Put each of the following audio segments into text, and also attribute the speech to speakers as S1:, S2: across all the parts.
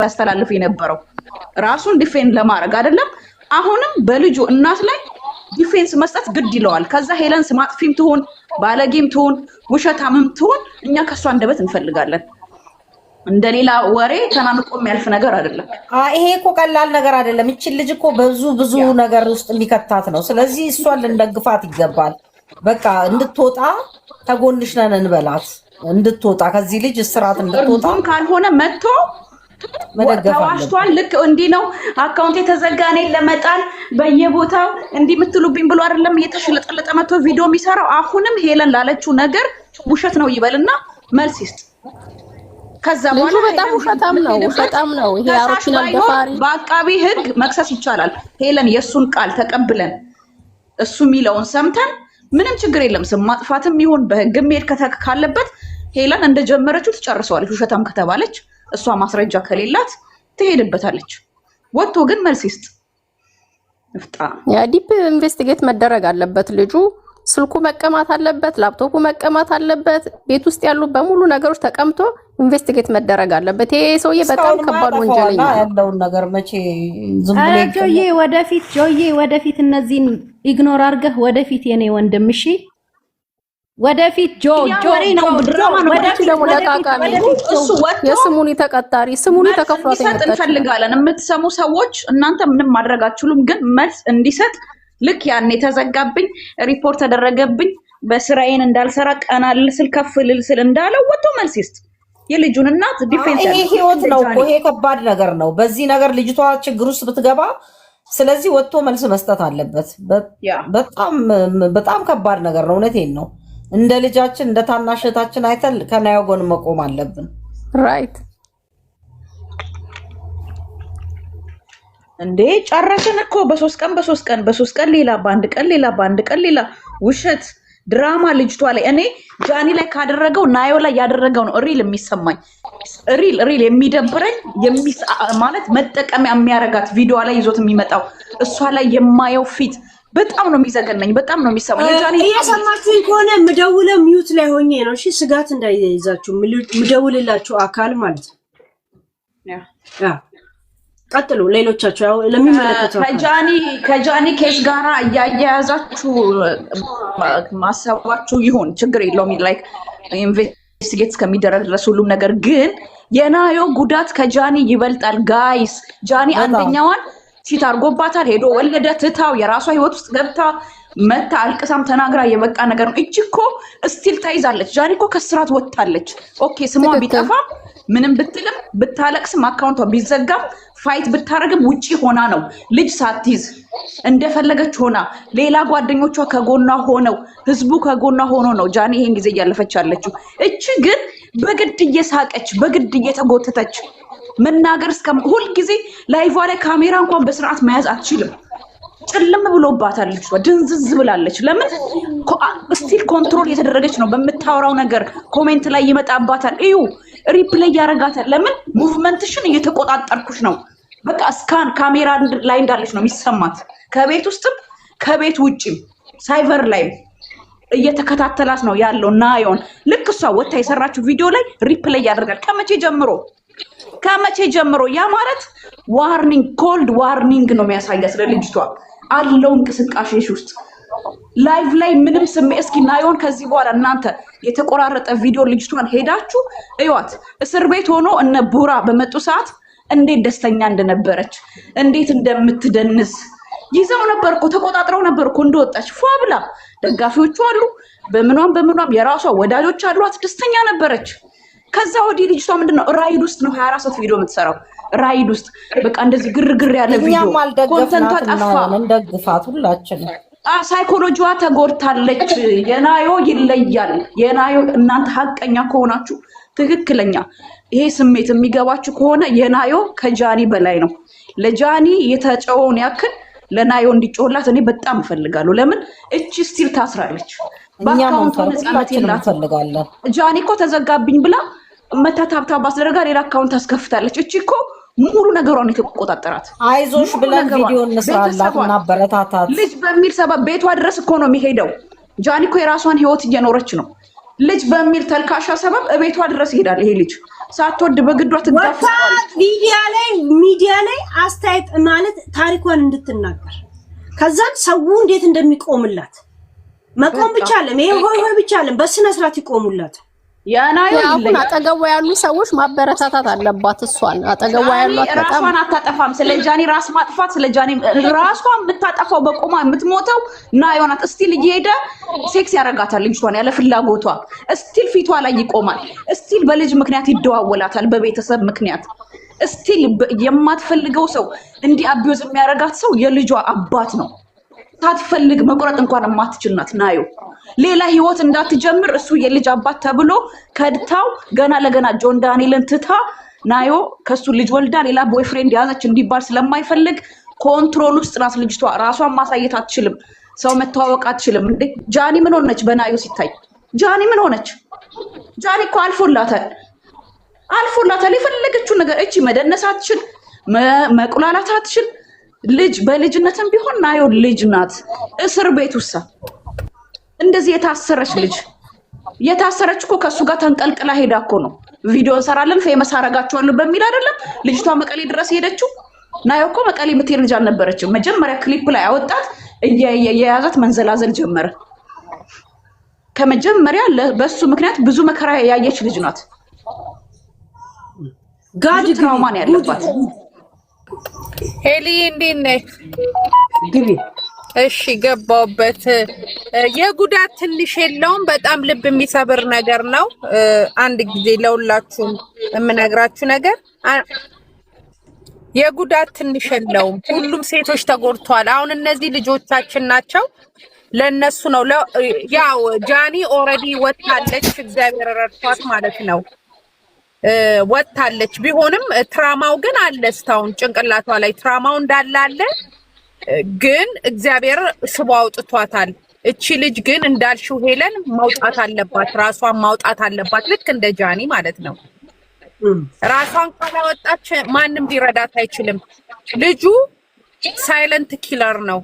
S1: ያስተላልፍ የነበረው ራሱን ዲፌንድ ለማድረግ አይደለም አሁንም በልጁ እናት ላይ ዲፌንስ መስጠት ግድ ይለዋል ከዛ ሄለን ስማጥፊም ትሆን ባለጌም ትሆን ውሸታምም ትሆን እኛ ከሷ አንደበት እንፈልጋለን እንደሌላ ወሬ ተናንቆ የሚያልፍ ነገር አይደለም
S2: ይሄ እኮ ቀላል ነገር አይደለም እቺ ልጅ እኮ ብዙ ነገር ውስጥ የሚከታት ነው ስለዚህ እሷን ልንደግፋት ይገባል በቃ እንድትወጣ ተጎንሽ ነን እንበላት እንድትወጣ ከዚህ ልጅ እስራት እንድትወጣ
S1: ካልሆነ መጥቶ ተዋሽቷል ልክ እንዲ ነው አካውንት የተዘጋኔ ለመጣል በየቦታው እንዲ ምትሉብኝ ብሎ አይደለም እየተሽለጠለጠ መጥቶ ቪዲዮ የሚሰራው አሁንም ሄለን ላለችው ነገር ውሸት ነው ይበልና መልስ ይስጥ ከዛ በኋላ
S3: በጣም ውሸታም ነው ይሄ አሮኪናል ገፋሪ
S1: በአቃቢ ህግ መክሰስ ይቻላል ሄለን የሱን ቃል ተቀብለን እሱ ሚለውን ሰምተን ምንም ችግር የለም ስም ማጥፋትም ይሁን በህግም ሄድ ካለበት ሄለን እንደጀመረችው ትጨርሰዋለች ውሸታም ከተባለች እሷ ማስረጃ ከሌላት ትሄድበታለች ወጥቶ ግን መልስ ይስጥ ፍጣ
S3: ያ ዲፕ ኢንቨስቲጌት መደረግ አለበት ልጁ ስልኩ መቀማት አለበት ላፕቶፑ መቀማት አለበት ቤት ውስጥ ያሉ በሙሉ ነገሮች ተቀምጦ ኢንቨስቲጌት መደረግ አለበት ይሄ ሰውዬ በጣም ከባድ ወንጀለኛ
S2: ያለው ነገር መቼ ዝም ብሎ
S4: ጆዬ ወደፊት እነዚህን ኢግኖር አድርገህ ወደፊት የኔ ወንድም እሺ ወደፊት ጆ
S1: ነው ድራማ ነው
S3: ወደፊት ደግሞ ለቃቃሚ
S1: እሱ ወጥቶ
S3: የስሙኒ ተቀጣሪ ስሙኒ ተከፍሏት
S1: እንፈልጋለን የምትሰሙ ሰዎች እናንተ ምንም ማድረግ አትችሉም ግን መልስ እንዲሰጥ ልክ ያኔ ተዘጋብኝ ሪፖርት ተደረገብኝ በስራዬን እንዳልሰራ ቀናል ስል ከፍልል ስል እንዳለው ወጥቶ መልስ ይስጥ የልጁን እናት ዲፌንስ
S2: ይሄ ህይወት ነው ይሄ ከባድ ነገር ነው በዚህ ነገር ልጅቷ ችግር ውስጥ ብትገባ ስለዚህ ወጥቶ መልስ መስጠት አለበት በጣም ከባድ ነገር ነው እውነቴን ነው እንደ ልጃችን እንደ ታናሽታችን አይተል ከናዮ ጎን መቆም አለብን
S3: ራይት
S1: እንዴ ጨረሰን እኮ በሶስት ቀን ሌላ በአንድ ቀን ሌላ ውሸት ድራማ ልጅቷ ላይ እኔ ጃኒ ላይ ካደረገው ናዮ ላይ ያደረገው ነው ሪል የሚሰማኝ ሪል የሚደብረኝ ማለት መጠቀሚያ የሚያረጋት ቪዲዮ ላይ ይዞት የሚመጣው እሷ ላይ የማየው ፊት በጣም ነው የሚዘገነኝ በጣም ነው የሚሰማኝ ጃኒ
S5: እየሰማችሁኝ ከሆነ ምደውለው ሚውት ላይ ሆኜ ነው እሺ ስጋት እንዳይዛችሁ ምደውልላችሁ አካል ማለት ነው ያ ቀጥሉ ሌሎቻችሁ ያው ለሚመለከተው
S1: ከጃኒ ኬስ ጋራ ያያያዛችሁ ማሰባችሁ ይሁን ችግር የለውም ላይክ ኢንቨስቲጌት እስከሚደረግ ድረስ ሁሉም ነገር ግን የናዮ ጉዳት ከጃኒ ይበልጣል ጋይስ ጃኒ አንደኛዋን ሲት አርጎባታል ሄዶ ወለደ ትታው የራሷ ህይወት ውስጥ ገብታ መታ አልቅሳም ተናግራ የበቃ ነገር ነው እቺኮ ስቲል ታይዛለች ጃኒ እኮ ከስራት ወጣለች ኦኬ ስሟ ቢጠፋ ምንም ብትልም ብታለቅስም አካውንቷ ቢዘጋም ፋይት ብታረግም ውጪ ሆና ነው ልጅ ሳትይዝ እንደፈለገች ሆና ሌላ ጓደኞቿ ከጎኗ ሆነው ህዝቡ ከጎኗ ሆኖ ነው ጃኒ ይሄን ጊዜ ያለፈች ያለችው እቺ ግን በግድ እየሳቀች በግድ እየተጎተተች መናገር ሁል ጊዜ ላይቫ ላይ ካሜራ እንኳን በስርዓት መያዝ አትችልም ጨለም ብሎባታል ልጅቷ ድንዝዝ ብላለች ለምን ስቲል ኮንትሮል እየተደረገች ነው በመታወራው ነገር ኮሜንት ላይ ይመጣባታል እዩ ሪፕሌይ ያረጋታል ለምን ሙቭመንትሽን እየተቆጣጣርኩሽ ነው በቃ ስካን ካሜራ ላይ እንዳለች ነው የሚሰማት ከቤት ውስጥም ከቤት ውጪም ሳይቨር ላይ እየተከታተላት ነው ያለው ናዮን ልክ እሷ ወጣ የሰራችው ቪዲዮ ላይ ሪፕሌይ ያደርጋል ከመቼ ጀምሮ ያ ማለት ዋርኒንግ ኮልድ ዋርኒንግ ነው የሚያሳያት ለልጅቷ አለው እንቅስቃሴሽ ውስጥ ላይቭ ላይ ምንም ስሜት እስኪ ናዮን ከዚህ በኋላ እናንተ የተቆራረጠ ቪዲዮ ልጅቷን ሄዳችሁ እዩት እስር ቤት ሆኖ እነ ቡራ በመጡ ሰዓት እንዴት ደስተኛ እንደነበረች እንዴት እንደምትደንስ ይዘው ነበርኩ ተቆጣጥረው ነበርኩ እንደወጣች ፏብላ ደጋፊዎቹ አሉ በምኗም የራሷ ወዳጆች አሏት ደስተኛ ነበረች ከዛ ወዲህ ልጅቷ ምንድነው ራይድ ውስጥ ነው 24 ሰዓት ቪዲዮ የምትሰራው ራይድ ውስጥ በቃ እንደዚህ ግርግር ያለ ቪዲዮ ኮንተንቷ ጠፋ
S2: እንደግፋት ሁላችንም
S1: ሳይኮሎጂዋ ተጎድታለች የናዮ ይለያል የናዮ እናንተ ሐቀኛ ከሆናችሁ ትክክለኛ ይሄ ስሜት የሚገባችሁ ከሆነ የናዮ ከጃኒ በላይ ነው ለጃኒ የተጨውን ያክል ለናዮ እንዲጮህላት እኔ በጣም እፈልጋለሁ ለምን እቺ ስቲል ታስራለች ባካውንቷ ነፃነት የላትም ጃኒ እኮ ተዘጋብኝ ብላ መታታብታ ባስደረጋ ሌላ አካውንት ታስከፍታለች እቺ እኮ ሙሉ ነገሯን የተቆጣጠራት
S2: አይዞሽ ብለን ቪዲዮ እንስራላትና በረታታት
S1: ልጅ በሚል ሰበብ ቤቷ ድረስ እኮ ነው የሚሄደው ጃኒ እኮ የራሷን ህይወት እየኖረች ነው ልጅ በሚል ተልካሻ ሰበብ ቤቷ ድረስ ይሄዳል ይሄ ልጅ ሳትወድ በግዷ ትጋፋለች
S5: ቪዲዮ ያለ ሚዲያ ላይ አስተያየት ማለት ታሪኳን እንድትናገር ከዛን ሰው እንዴት እንደሚቆምላት መቆም ብቻ አለም ይሄ ሆይ ሆይ ብቻ አለም በስነ ስርዓት ይቆሙላት።
S1: ያናዩ
S3: አሁን አጠገቧ ያሉ ሰዎች ማበረታታት አለባት። እሷን አጠገቧ ያሏት በጣም
S1: ራሷን አታጠፋም። ስለ ጃኒ ራስ ማጥፋት ስለ ጃኒ ራሷን የምታጠፋው በቆማ የምትሞተው ናዮ ናት። እስቲል እየሄደ ሴክስ ያረጋታል ልጅቷን ያለ ፍላጎቷ። እስቲል ፊቷ ላይ ይቆማል። እስቲል በልጅ ምክንያት ይደዋወላታል በቤተሰብ ምክንያት። እስቲል የማትፈልገው ሰው እንዲህ አቢዩዝ የሚያረጋት ሰው የልጇ አባት ነው። ታትፈልግ መቆረጥ እንኳን የማትችል ናት ናዮ። ሌላ ህይወት እንዳትጀምር እሱ የልጅ አባት ተብሎ ከድታው ገና ለገና ጆን ዳንኤልን ትታ ናዮ ከሱ ልጅ ወልዳ ሌላ ቦይፍሬንድ ያዘች እንዲባል ስለማይፈልግ ኮንትሮል ውስጥ ናት ልጅቷ። ራሷን ማሳየት አትችልም። ሰው መተዋወቅ አትችልም። እንዴ ጃኒ ምን ሆነች? በናዮ ሲታይ ጃኒ ምን ሆነች? ጃኒ እኮ አልፎላታል። የፈለገችው ነገር እቺ መደነስ አትችል፣ መቁላላት አትችል። ልጅ በልጅነትም ቢሆን ናዮ ልጅ ናት። እስር ቤት ውሳ እንደዚህ የታሰረች ልጅ የታሰረች እኮ ከሱ ጋር ተንጠልጥላ ሄዳ እኮ ነው። ቪዲዮ እንሰራለን ፌመስ አረጋቸዋለሁ በሚል አይደለም ልጅቷ መቀሌ ድረስ ሄደችው። ናዮ እኮ መቀሌ የምትሄድ ልጅ አልነበረችም። መጀመሪያ ክሊፕ ላይ አወጣት የያዛት መንዘላዘል ጀመረ። ከመጀመሪያ በሱ ምክንያት ብዙ መከራ ያየች ልጅ ናት። ጋድ ትራውማን ያለባት
S6: ሄሊ እንዴት ነህ?
S5: ግቢ
S6: እሺ ገባውበት። የጉዳት ትንሽ የለውም። በጣም ልብ የሚሰብር ነገር ነው። አንድ ጊዜ ለሁላችሁም የምነግራችሁ ነገር የጉዳት ትንሽ የለውም። ሁሉም ሴቶች ተጎድተዋል። አሁን እነዚህ ልጆቻችን ናቸው። ለነሱ ነው ያው ጃኒ ኦልሬዲ ወጣለች። እግዚአብሔር ረድቷት ማለት ነው ወጣለች። ቢሆንም ትራማው ግን አለ። እስካሁን ጭንቅላቷ ላይ ትራማው እንዳለ አለ። ግን እግዚአብሔር ስቦ አውጥቷታል። እቺ ልጅ ግን እንዳልሽው ሄለን ማውጣት አለባት፣ ራሷን ማውጣት አለባት። ልክ እንደ ጃኒ ማለት ነው። ራሷን ካላወጣች ማንም ሊረዳት አይችልም። ልጁ ሳይለንት ኪለር ነው።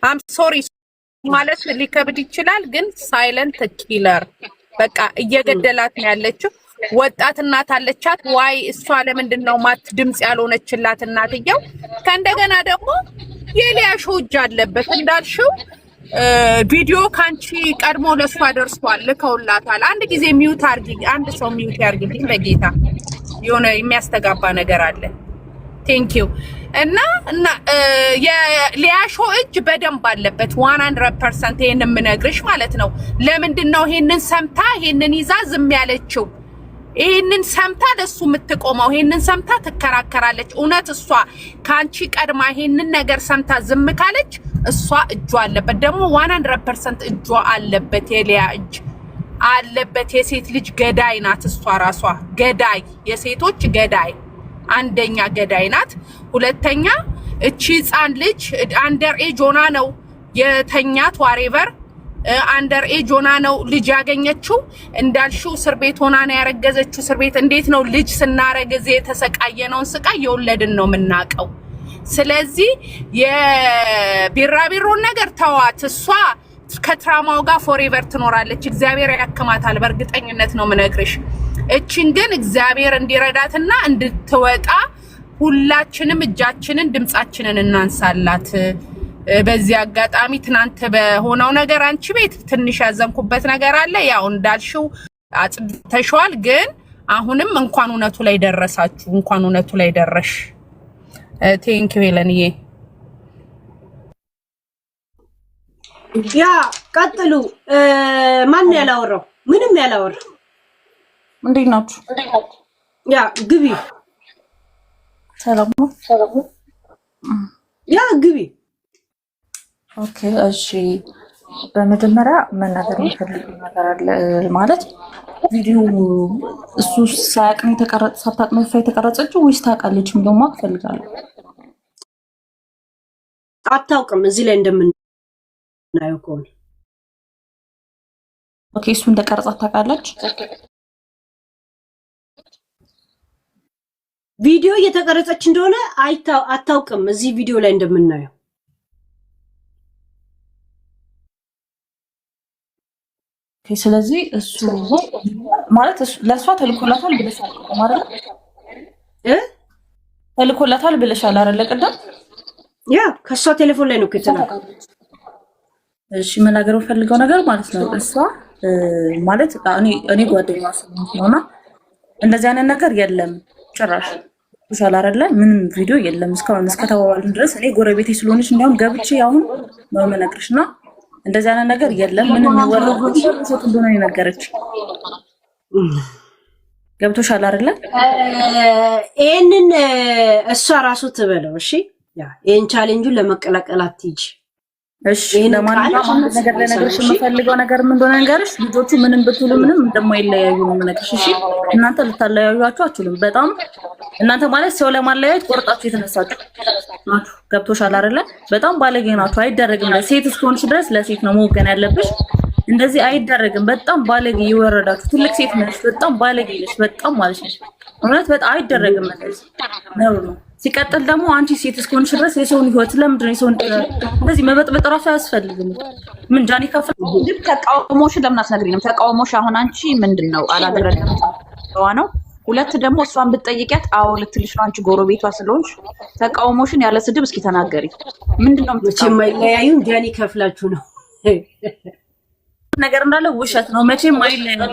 S6: አም ሶሪ ማለት ሊከብድ ይችላል፣ ግን ሳይለንት ኪለር በቃ እየገደላት ነው ያለችው። ወጣት እናት አለቻት። ዋይ እሷ ለምንድን ነው ማት ድምጽ ያልሆነችላት እናትየው? ከእንደገና ደግሞ የሊያሾ እጅ አለበት እንዳልሽው። ቪዲዮ ካንቺ ቀድሞ ለሷ ደርሷል፣ ልከውላታል። አንድ ጊዜ ሚውት አርጊ፣ አንድ ሰው ሚውት ያርግልኝ በጌታ የሆነ የሚያስተጋባ ነገር አለ። ቴንክ ዩ እና የሊያሾ እጅ በደንብ አለበት 100%። ይሄን የምነግርሽ ማለት ነው። ለምንድን ነው ይሄንን ሰምታ ይሄንን ይዛ ዝም ያለችው? ይሄንን ሰምታ ለሱ የምትቆመው ይሄንን ሰምታ ትከራከራለች። እውነት እሷ ካንቺ ቀድማ ይሄንን ነገር ሰምታ ዝም ካለች እሷ እጇ አለበት፣ ደግሞ 100% እጇ አለበት። የሊያ እጅ አለበት። የሴት ልጅ ገዳይ ናት እሷ ራሷ ገዳይ፣ የሴቶች ገዳይ፣ አንደኛ ገዳይ ናት። ሁለተኛ እቺ ህፃን ልጅ አንደር ኤጅ ሆና ነው የተኛት። ዋሬቨር አንደር ኤጅ ሆና ነው ልጅ ያገኘችው። እንዳልሽው እስር ቤት ሆና ነው ያረገዘችው። እስር ቤት እንዴት ነው ልጅ ስናረግዝ የተሰቃየነውን ስቃይ የወለድን ነው የምናውቀው። ስለዚህ የቢራቢሮን ነገር ተዋት። እሷ ከትራማው ጋር ፎሬቨር ትኖራለች። እግዚአብሔር ያከማታል። በእርግጠኝነት ነው የምነግርሽ። እቺን ግን እግዚአብሔር እንዲረዳትና እንድትወጣ ሁላችንም እጃችንን ድምጻችንን እናንሳላት። በዚህ አጋጣሚ ትናንት በሆነው ነገር አንቺ ቤት ትንሽ ያዘንኩበት ነገር አለ። ያው እንዳልሽው አጽድተሽዋል። ግን አሁንም እንኳን እውነቱ ላይ ደረሳችሁ፣ እንኳን እውነቱ ላይ ደረሽ። ቴንክ ዩ ሄለንዬ።
S5: ያ ቀጥሉ። ማን ያላወራው? ምንም ያላወራው።
S1: እንዴት ናችሁ?
S5: ያ ግቢ።
S1: ሰላም ነው።
S5: ያ ግቢ።
S1: ኦኬ እሺ። በመጀመሪያ መናገር የምፈልገው ነገር አለ። ማለት ቪዲዮ እሱ ሳያውቅ ነው የተቀረጸ ሳታውቅ ነው የተቀረጸችው ወይስ ታውቃለች? ምን ማወቅ እፈልጋለሁ።
S5: አታውቅም። እዚህ ላይ እንደምናየው ከሆነ
S1: ኦኬ፣ እሱ እንደቀረጻ ታውቃለች።
S5: ቪዲዮ እየተቀረጸች እንደሆነ አታውቅም። እዚህ ቪዲዮ ላይ እንደምናየው
S1: ስለዚህ እሱ ማለት ለሷ ተልኮላታል ብለሽ ማለት ተልኮላታል ብለሻል አይደል? ቅድም
S5: ያ ከሷ ቴሌፎን ላይ ነው ከተላከው።
S1: እሺ መናገር ፈልገው ነገር ማለት ነው እሷ ማለት እኔ ጓደኛዋ ስለሆነና እንደዚህ አይነት ነገር የለም ጭራሽ ሶሻል አይደለ ምንም ቪዲዮ የለም እስካሁን እስከተባባልን ድረስ እኔ ጎረቤቴ ስለሆነች እንዲያውም ገብቼ አሁን ነው የምነግርሽና እንደዚህ አይነት ነገር የለም ምንም ወረው ሰው እንደሆነ ነገረች። ገብቶሻል አይደለ?
S5: ይሄንን እሷ ራሱ ትበለው። እሺ ያ ይሄን ቻሌንጁን ለመቀላቀል አትይጂ።
S1: እሺ ለማንኛውም አንድ ነገር ለነገርሽ የምፈልገው ነገር ምን እንደሆነ ነገርሽ ልጆቹ ምንም ብትሉ ምንም እንደማይለያዩ ነው የምነግርሽ። እሺ እናንተ ልታለያዩአቸው አትችሉም። በጣም እናንተ ማለት ሰው ለማለያየት ቆርጣችሁ የተነሳችሁ ናችሁ። ገብቶሻል አይደለ? በጣም ባለጌ ናችሁ። አይደረግም። ሴት እስከሆንሽ ድረስ ለሴት ነው መወገን ያለብሽ። እንደዚህ አይደረግም። በጣም ባለጌ ይወረዳችሁ። ትልቅ ሴት ነሽ፣ በጣም ባለጌ ነሽ፣ በጣም ማለት ነው። እውነት በጣም አይደረግም እንደዚህ ነው። ሲቀጥል ደግሞ አንቺ ሴት እስከሆንሽ ድረስ የሰውን ህይወት ለምንድን ነው የሰውን እንደዚህ መበጥበጥ ራሱ አያስፈልግም። ምን ጃኒ ከፍ
S7: ግን ተቃውሞሽን ለምን አትነግሪንም? ተቃውሞሽ አሁን አንቺ ምንድነው አላደረግንም ነው። ሁለት ደግሞ እሷን ብትጠይቂያት አዎ ልትልሽ ነው። አንቺ ጎረቤቷ ስለሆንሽ ተቃውሞሽን ያለ ስድብ እስኪ ተናገሪ። ምንድነው
S5: የማይለያዩ ጃኒ ከፍላችሁ ነው
S1: ነገር እንዳለ ውሸት ነው። መቼም አይለያዩ።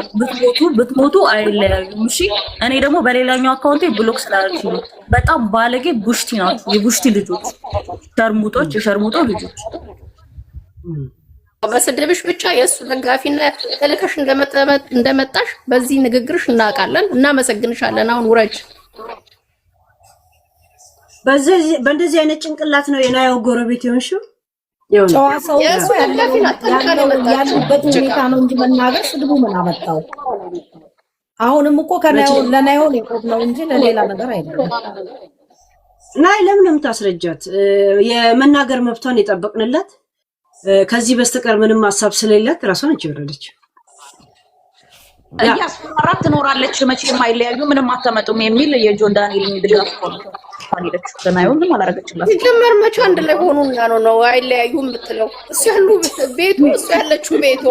S1: ብትሞቱ አይለያዩም። እሺ እኔ ደግሞ በሌላኛው አካውንቴ ብሎክ ስላደረግሽ ነው። በጣም ባለጌ ቡሽቲ ናችሁ። የቡሽቲ ልጆች ሸርሙጦች፣ የሸርሙጦ ልጆች።
S3: በስድብሽ ብቻ የእሱ ደጋፊነት ተልከሽ እንደመጣሽ በዚህ ንግግርሽ እናውቃለን። እናመሰግንሻለን። አሁን ውረጅ።
S5: በእንደዚህ አይነት ጭንቅላት ነው የናየው ጎረቤት የሆንሽው።
S2: ጨዋ ሰው ያሉበት ሁኔታ ነው እንጂ መናገር ስድቡ ምን አመጣው? አሁንም እኮ ለናየው ነው እንጂ ለሌላ ነገር አይደለም።
S5: ናይ ለምን የምታስረጃት? የመናገር መብቷን የጠበቅንላት ከዚህ በስተቀር ምንም ሀሳብ ስለሌላት ራሷን እንችላልች።
S7: እያስፈራራት ትኖራለች። መቼም አይለያዩ ምንም አታመጡም የሚል የጆን ዳንኤልን ድጋፍ ነው አለች። ለናየው ምንም አላረገችላት።
S3: ሲጀመር መቼ አንድ ላይ ሆኑና ነው አይለያዩ የምትለው? እሱ ያሉ ቤቱ እሱ ያለችው ቤቷ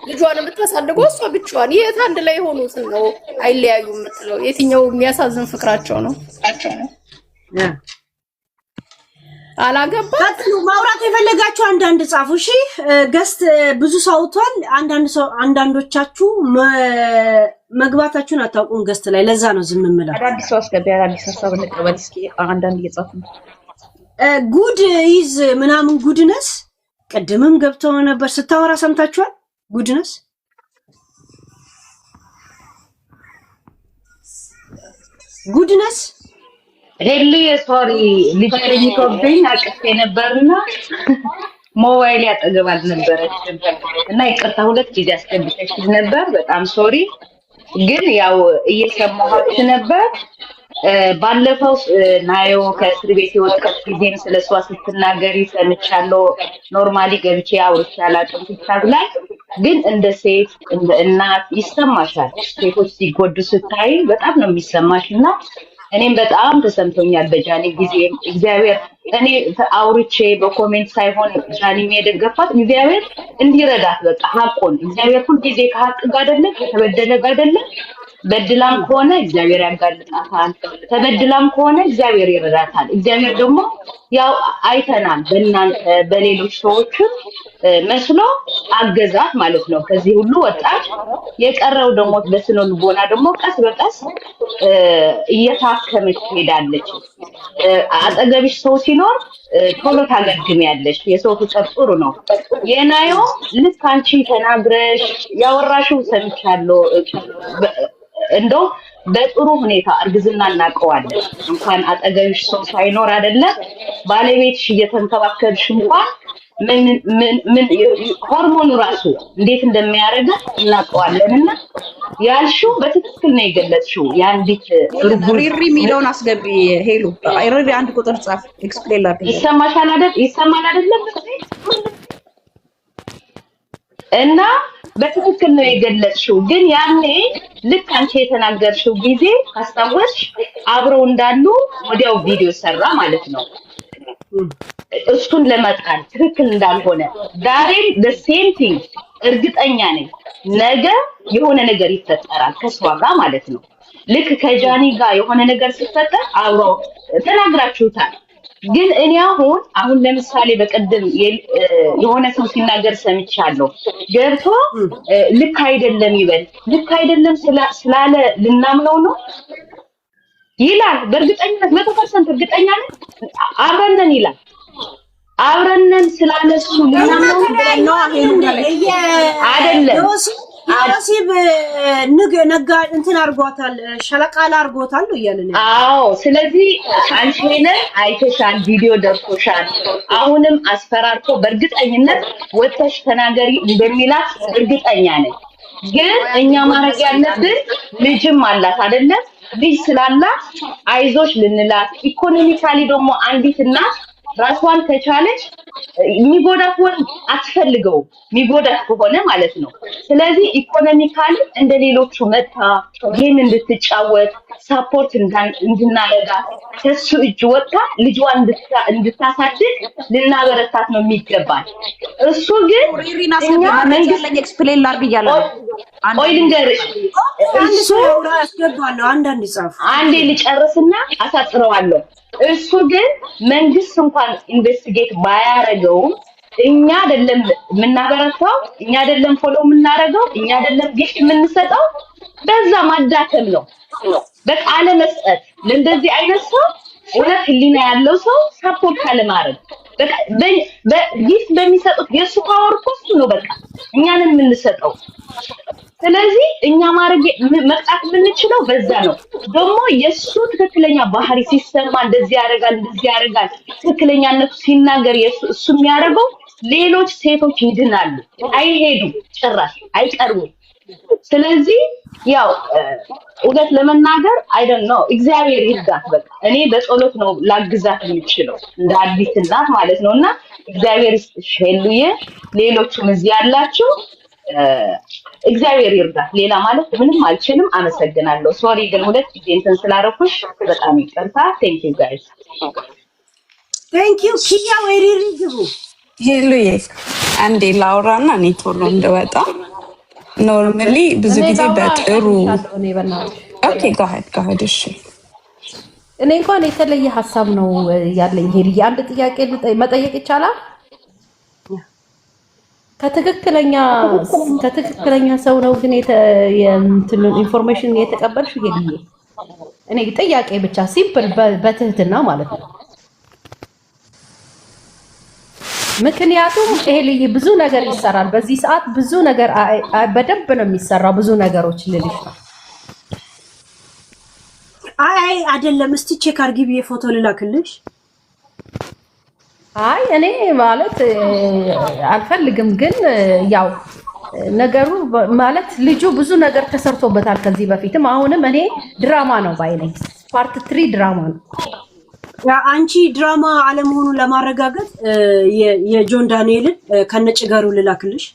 S3: ልጇን የምታሳድገው እሷ ብቻዋን የት አንድ ላይ ሆኑት ነው አይለያዩ የምትለው? የትኛው የሚያሳዝን ፍቅራቸው ነው? አላገባም።
S5: ማውራት የፈለጋችሁ አንዳንድ ጻፉ። እሺ ገስት ብዙ ሰውቷል። አንዳንዶቻችሁ መግባታችሁን አታውቁም ገስት ላይ። ለዛ ነው ዝም የምለው።
S7: አዳዲስ ሰው አስገቢ። አዳዲስ ሀሳብ እንቀበል እስኪ። አንዳንድ እየጻፉ
S5: ጉድ ይዝ ምናምን ጉድነስ ቅድምም ገብተው ነበር ስታወራ ሰምታችኋል። ጉድነስ
S8: ሄሊ ሶሪ ልጅ የሚቆብኝ አቅፌ ነበርና ሞባይል ያጠገብ አልነበረችም እና ይቅርታ 2 ጊዜ አስገብተሽ ነበር። በጣም ሶሪ። ግን ያው እየሰማሁሽ ነበር። ባለፈው ናዮ ከእስር ቤት የወጣች ጊዜም ስለሷ ስትናገሪ ሰምቻለሁ። ኖርማሊ ገብቼ አውርቼ አላውቅም ቲክታክ ላይ። ግን እንደ ሴት እንደ እናት ይሰማሻል። ሴቶች ሲጎዱ ስታይ በጣም ነው የሚሰማሽና እኔም በጣም ተሰምቶኛል። በጃኒ ጊዜ እግዚአብሔር እኔ አውርቼ በኮሜንት ሳይሆን ጃኒ የደገፋት እግዚአብሔር እንዲረዳት በቃ ሀቁን እግዚአብሔር ሁሉ ጊዜ ከሀቅ ጋር አይደለም ከተበደለ ጋር አይደለም። በድላም ከሆነ እግዚአብሔር ያጋልጣታል፣ ተበድላም ከሆነ እግዚአብሔር ይረዳታል። እግዚአብሔር ደግሞ ያው አይተናል በእናንተ በሌሎች ሰዎች መስሎ አገዛት ማለት ነው። ከዚህ ሁሉ ወጣት የቀረው ደግሞ በስነ ልቦና ደግሞ ቀስ በቀስ እየታከመች ትሄዳለች። አጠገብሽ ሰው ሲኖር ቶሎ ታገግሚያለሽ። የሰው ፍቅር ጥሩ ነው። የናዮ ልክ አንቺ ተናግረሽ ያወራሽው ሰምቻለሁ። እንደው በጥሩ ሁኔታ እርግዝና እናቀዋለን። እንኳን አጠገብሽ ሰው ሳይኖር አይደለም ባለቤትሽ እየተንከባከብሽ እንኳን ምን ሆርሞኑ ራሱ እንዴት እንደሚያረጋ እናቀዋለንና ያልሽው በትክክል ነው የገለጽሽው። ያንዲት
S7: ሪሪ ሚሊዮን አስገቢ ሄሉ ሪሪ አንድ ቁጥር ጻፍ ኤክስፕሌን ላድርግ።
S8: ይሰማሻል አይደል? ይሰማል አይደለም? እና በትክክል ነው የገለጽሽው። ግን ያኔ ልክ አንቺ የተናገርሽው ጊዜ ካስታወስሽ አብረው እንዳሉ ወዲያው ቪዲዮ ሰራ ማለት ነው። እሱን ለመጣል ትክክል እንዳልሆነ ዛሬም the same thing እርግጠኛ ነኝ ነገ የሆነ ነገር ይፈጠራል ከሷ ጋር ማለት ነው። ልክ ከጃኒ ጋር የሆነ ነገር ሲፈጠር አብረው ተናግራችሁታል። ግን እኔ አሁን ለምሳሌ በቀደም የሆነ ሰው ሲናገር ሰምቻለሁ። ገብቶ ልክ አይደለም ይበል። ልክ አይደለም ስላለ ልናምነው ነው ይላል። በእርግጠኝነት 100% እርግጠኛ ነኝ አብረን ይላል። አብረን ስላለሱ ልናምነው ነው አይደለም።
S5: ዮሴፍ ነጋ እንትን አርጓታል፣ ሸለቃላ አርጎታል ነው እያልን።
S8: አዎ፣ ስለዚህ አንቺ አይተሻል፣ ቪዲዮ ደርሶሻል። አሁንም አስፈራርቶ በእርግጠኝነት ወጥተሽ ተናገሪ እንደሚላት እርግጠኛ ነኝ። ግን እኛ ማድረግ ያለብን ልጅም አላት አይደለም? ልጅ ስላላት አይዞሽ ልንላት፣ ኢኮኖሚካሊ ደግሞ አንዲት እናት ራሷን ከቻለች የሚጎዳት ወን አትፈልገው የሚጎዳት ከሆነ ማለት ነው። ስለዚህ ኢኮኖሚካሊ እንደሌሎቹ መታ ጌም እንድትጫወት ሳፖርት እንድናረጋት ከሱ እጅ ወጥታ ልጇን እንድታሳድግ ልናበረታት ነው የሚገባል። እሱ ግን እኛ መንግስት
S1: ኤክስፕሌን ላድርግ እያለ
S8: ቆይ ልንገርሽ፣ እሱ
S5: ያስገባለሁ አንዳንድ ይጻፍ
S8: አንዴ ልጨርስና አሳጥረዋለሁ። እሱ ግን መንግስት እንኳን ኢንቨስቲጌት ባያረገውም እኛ አይደለም የምናበረታው፣ እኛ አይደለም ፎሎ የምናረገው፣ እኛ አይደለም ጊፍት የምንሰጠው፣ በዛ ማዳከም ነው። በቃለ መስጠት ለእንደዚህ አይነት ሰው እውነት ህሊና ያለው ሰው ሳፖርት ካለማድረግ ጊፍት በሚሰጡት የሱ ፓወር ኮስት ነው። በቃ እኛንን የምንሰጠው። ስለዚህ እኛ ማድረግ መቅጣት የምንችለው በዛ ነው። ደግሞ የሱ ትክክለኛ ባህሪ ሲሰማ እንደዚህ ያደርጋል ትክክለኛነቱ ሲናገር እሱ የሚያደርገው ሌሎች ሴቶች ይድናሉ፣ አይሄዱም፣ ጭራሽ አይቀርቡም። ስለዚህ ያው እውነት ለመናገር አይደል ነው እግዚአብሔር ይርዳት። በቃ እኔ በጸሎት ነው ላግዛት የምችለው እንደ አዲስ እናት ማለት ነውና እግዚአብሔር ሸሉዬ ሌሎችም እዚህ ያላችሁ እግዚአብሔር ይርዳት። ሌላ ማለት ምንም አልችልም። አመሰግናለሁ። ሶሪ ግን ሁለት ጊዜ እንትን ስላደረኩሽ በጣም ይቅርታ። ቴንክ ዩ ጋይስ።
S5: ቴንክ ዩ ኪያ። ወይሪሪ ግቡ
S9: ሄሉዬ አንዴ ላውራና እኔ ቶሎ እንደወጣ ኖርማሊ ብዙ ጊዜ በጥሩ ኦኬ ጋሄድ እሺ።
S4: እኔ እንኳን የተለየ ሀሳብ ነው ያለኝ። ሄልዬ አንድ ጥያቄ መጠየቅ ይቻላል? ከትክክለኛ ሰው ነው ግን ኢንፎርሜሽን የተቀበልሽ ሄልዬ? እኔ ጥያቄ ብቻ ሲምፕል በትህትና ማለት ነው። ምክንያቱም ሄልዬ ብዙ ነገር ይሰራል በዚህ ሰዓት፣ ብዙ ነገር በደንብ ነው የሚሰራው፣ ብዙ ነገሮች ልልሽ ነው።
S5: አይ አይደለም፣ እስቲ ቼክ አድርጊ ብዬ ፎቶ ልላክልሽ።
S4: አይ እኔ ማለት አልፈልግም፣ ግን ያው ነገሩ ማለት ልጁ ብዙ ነገር ተሰርቶበታል ከዚህ በፊትም አሁንም። እኔ ድራማ ነው ባይነኝ፣ ፓርት 3 ድራማ ነው።
S5: አንቺ ድራማ አለመሆኑን ለማረጋገጥ የጆን ዳንኤልን ከነጭገሩ ልላክልሽ።